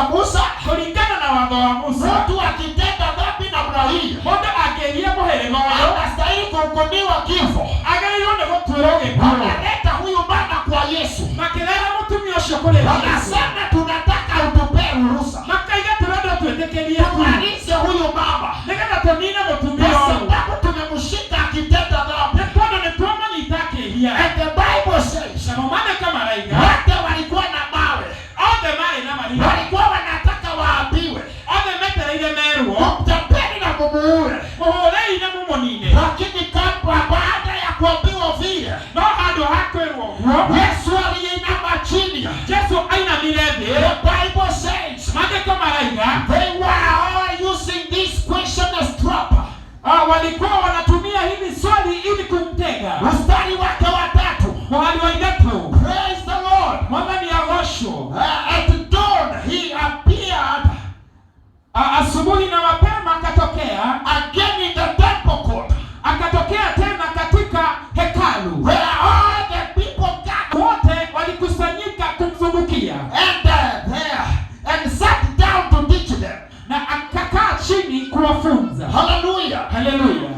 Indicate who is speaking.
Speaker 1: Musa,
Speaker 2: kulingana na watho wa Musa,
Speaker 1: mtu akitenda dhambi namna hii,
Speaker 2: mundu akiria muhirima uyu
Speaker 1: anastahili kuhukumiwa kifo.
Speaker 2: agĩrĩirwo nĩ gũtuĩrwo gĩkuũ.
Speaker 1: Wakaleta huyu mama kwa Yesu,
Speaker 2: makĩrehera mũtumia ũcio kũrĩ Yesu,
Speaker 1: wakasema tunataka utupee ruhusa
Speaker 2: makaiga tũrenda twĩtĩkĩrie
Speaker 1: tumalize huyu mama,
Speaker 2: nĩgetha tũnine mũtumia
Speaker 1: kwa
Speaker 2: ũyũ,
Speaker 1: sababu tumemshika akitenda dhambi.
Speaker 2: nĩ tondũ nĩ twamũnyita akĩria.
Speaker 1: And the Bible says,
Speaker 2: Na maandĩko maraiga
Speaker 1: wote walikuwa na mawe,
Speaker 2: othe marĩ na maria,
Speaker 1: walikuwa wanataka waambiwe
Speaker 2: othe metereire merwo
Speaker 1: mtapeni na mumuue.
Speaker 2: mũhũrei na mũmũnine.
Speaker 1: Lakini kabla, baada ya kuambiwa vile,
Speaker 2: No handũ ha kwĩrwo ũguo,
Speaker 1: Yesu aliinama chini.
Speaker 2: Jesu ainamire thĩ.
Speaker 1: The Bible says
Speaker 2: Maandĩko maraiga
Speaker 1: they were all using this question as trap.
Speaker 2: walikuwa wanatumia hili swali ili kumtega.
Speaker 1: Mstari wake wa 3,
Speaker 2: Mstari wa 3,
Speaker 1: praise the Lord.
Speaker 2: Mwathani agocwo.
Speaker 1: At dawn he appeared
Speaker 2: Asubuhi na mapema akatokea
Speaker 1: again in the temple court,
Speaker 2: akatokea tena katika hekalu,
Speaker 1: where all the people gathered
Speaker 2: wote walikusanyika kumzungukia,
Speaker 1: and sat down to teach them.
Speaker 2: na akakaa chini kuwafunza.
Speaker 1: Hallelujah.
Speaker 2: Haleluya.